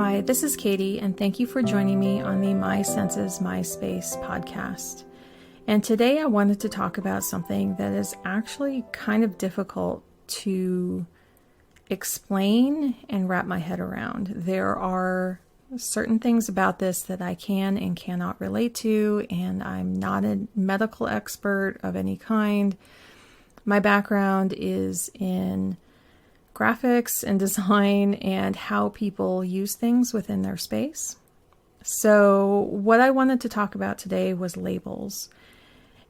Hi, this is Katie, and thank you for joining me on the My Senses, My Space podcast. And today I wanted to talk about something that is actually kind of difficult to explain and wrap my head around. There are certain things about this that I can and cannot relate to, and I'm not a medical expert of any kind. My background is in graphics and design and how people use things within their space. So what I wanted to talk about today was labels.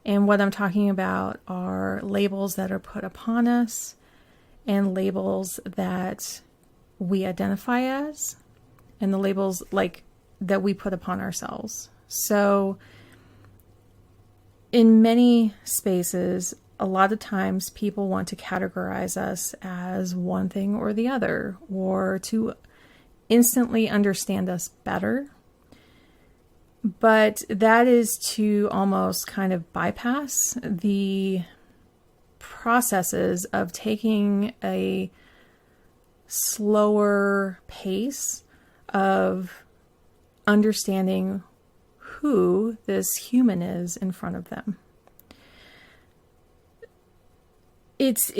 And what I'm talking about are labels that are put upon us and labels that we identify as and the labels that we put upon ourselves. So in many spaces, a lot of times people want to categorize us as one thing or the other, or to instantly understand us better. But that is to almost kind of bypass the processes of taking a slower pace of understanding who this human is in front of them. It's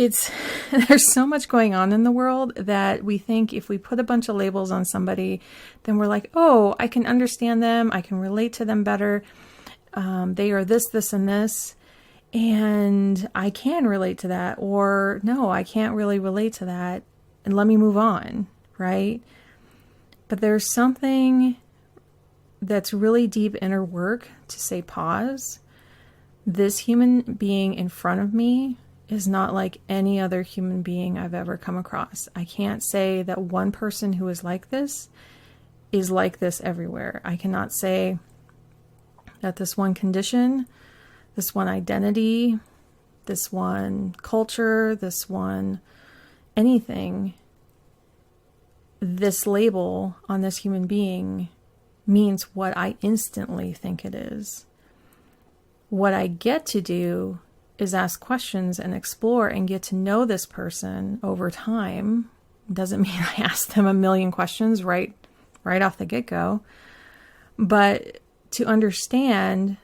there's so much going on in the world that we think if we put a bunch of labels on somebody, then we're like, oh, I can understand them. I can relate to them better. They are this, this, and this. And I can relate to that. Or no, I can't really relate to that. And let me move on, right? But there's something that's really deep inner work to say pause. This human being in front of me is not like any other human being I've ever come across. I can't say that one person who is like this everywhere. I cannot say that this one condition, this one identity, this one culture, this one anything, this label on this human being means what I instantly think it is. What I get to do is ask questions and explore and get to know this person over time. Doesn't mean I ask them a million questions right off the get-go, but to understand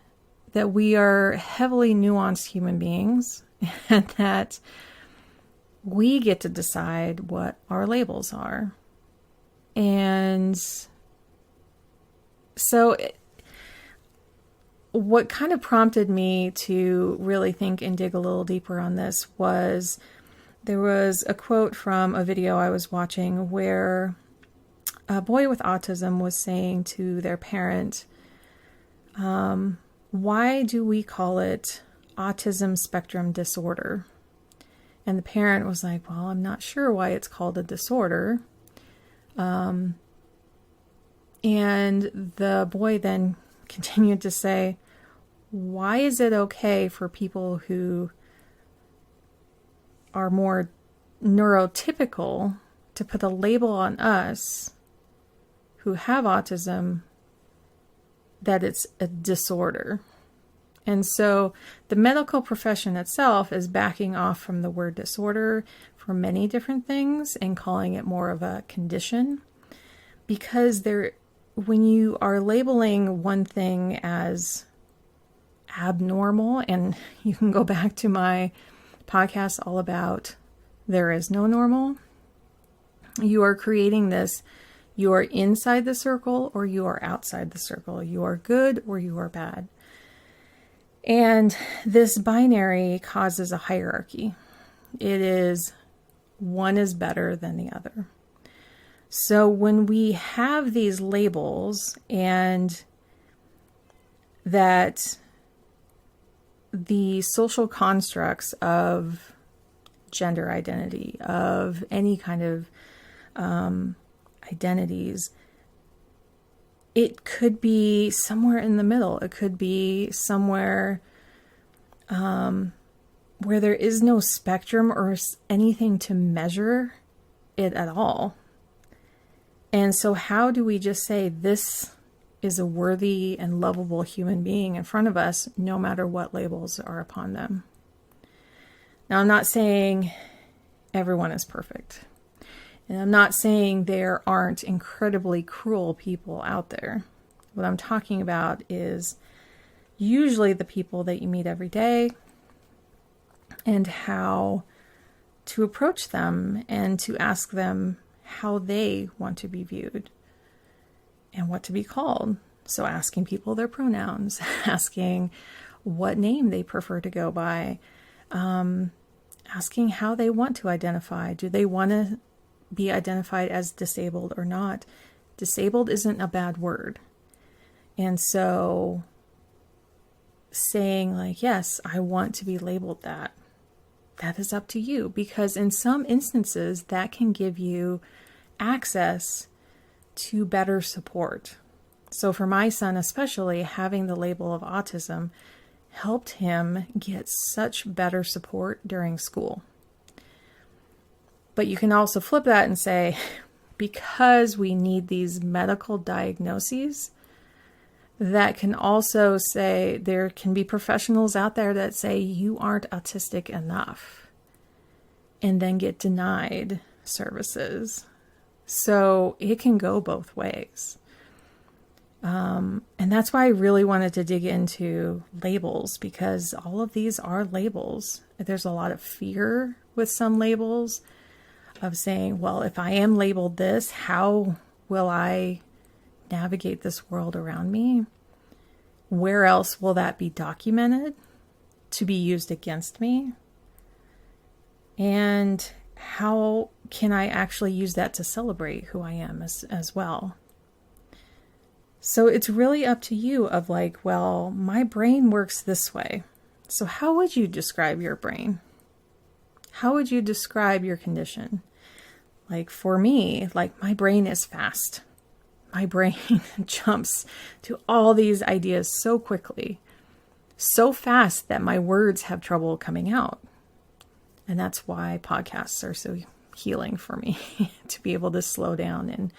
that we are heavily nuanced human beings and that we get to decide what our labels are. And so what kind of prompted me to really think and dig a little deeper on this was there was a quote from a video I was watching where a boy with autism was saying to their parent, why do we call it autism spectrum disorder? And the parent was like, well, I'm not sure why it's called a disorder. And the boy then continued to say, why is it okay for people who are more neurotypical to put a label on us who have autism that it's a disorder? And so the medical profession itself is backing off from the word disorder for many different things and calling it more of a condition, because when you are labeling one thing as abnormal, and you can go back to my podcast all about there is no normal, you are creating this, you are inside the circle or you are outside the circle, you are good or you are bad. And this binary causes a hierarchy. It is one is better than the other. So when we have these labels and that the social constructs of gender identity, of any kind of identities, it could be somewhere in the middle. It could be somewhere where there is no spectrum or anything to measure it at all. And so how do we just say this is a worthy and lovable human being in front of us, no matter what labels are upon them? Now, I'm not saying everyone is perfect. And I'm not saying there aren't incredibly cruel people out there. What I'm talking about is usually the people that you meet every day and how to approach them and to ask them how they want to be viewed and what to be called. So asking people their pronouns, asking what name they prefer to go by, asking how they want to identify. Do they want to be identified as disabled or not? Disabled isn't a bad word. And so saying like, yes, I want to be labeled that is up to you, because in some instances that can give you access to better support. So for my son especially, having the label of autism helped him get such better support during school. But you can also flip that and say, because we need these medical diagnoses, that can also say there can be professionals out there that say you aren't autistic enough and then get denied services. So it can go both ways. And that's why I really wanted to dig into labels, because all of these are labels. There's a lot of fear with some labels of saying, well, if I am labeled this, how will I navigate this world around me? Where else will that be documented to be used against me? And how can I actually use that to celebrate who I am as well? So it's really up to you of like, well, my brain works this way. So how would you describe your brain? How would you describe your condition? Like for me, like my brain is fast. My brain jumps to all these ideas so quickly, so fast that my words have trouble coming out. And that's why podcasts are so healing for me, to be able to slow down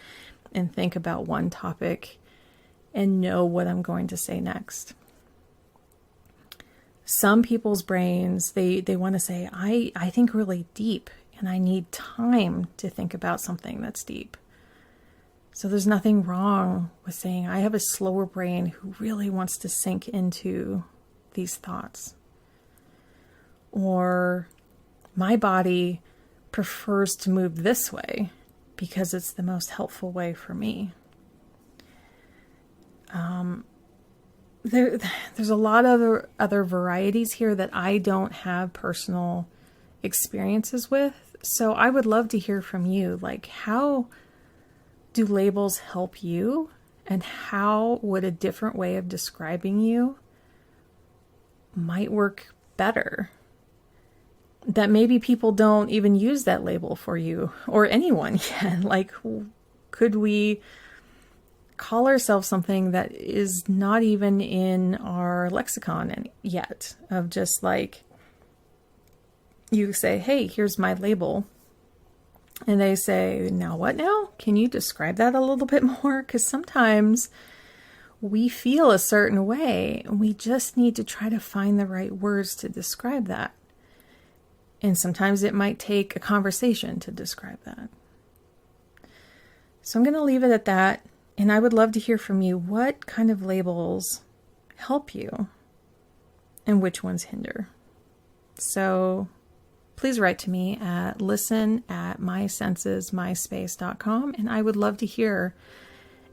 and think about one topic and know what I'm going to say next. Some people's brains, they want to say, I think really deep and I need time to think about something that's deep. So there's nothing wrong with saying I have a slower brain who really wants to sink into these thoughts. Or my body prefers to move this way because it's the most helpful way for me. There's a lot of other varieties here that I don't have personal experiences with. So I would love to hear from you. Like, how do labels help you? And how would a different way of describing you might work better? That maybe people don't even use that label for you or anyone yet. Like, could we call ourselves something that is not even in our lexicon yet? Of just like, you say, hey, here's my label. And they say, now what now? Can you describe that a little bit more? Because sometimes we feel a certain way and we just need to try to find the right words to describe that. And sometimes it might take a conversation to describe that. So I'm going to leave it at that. And I would love to hear from you. What kind of labels help you and which ones hinder? So please write to me at listen@mysensesmyspace.com. And I would love to hear,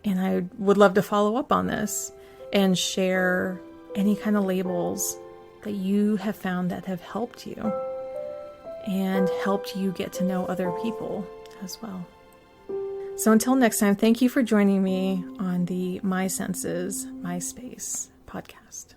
and I would love to follow up on this and share any kind of labels that you have found that have helped you and helped you get to know other people as well. So until next time, thank you for joining me on the My Senses, My Space podcast.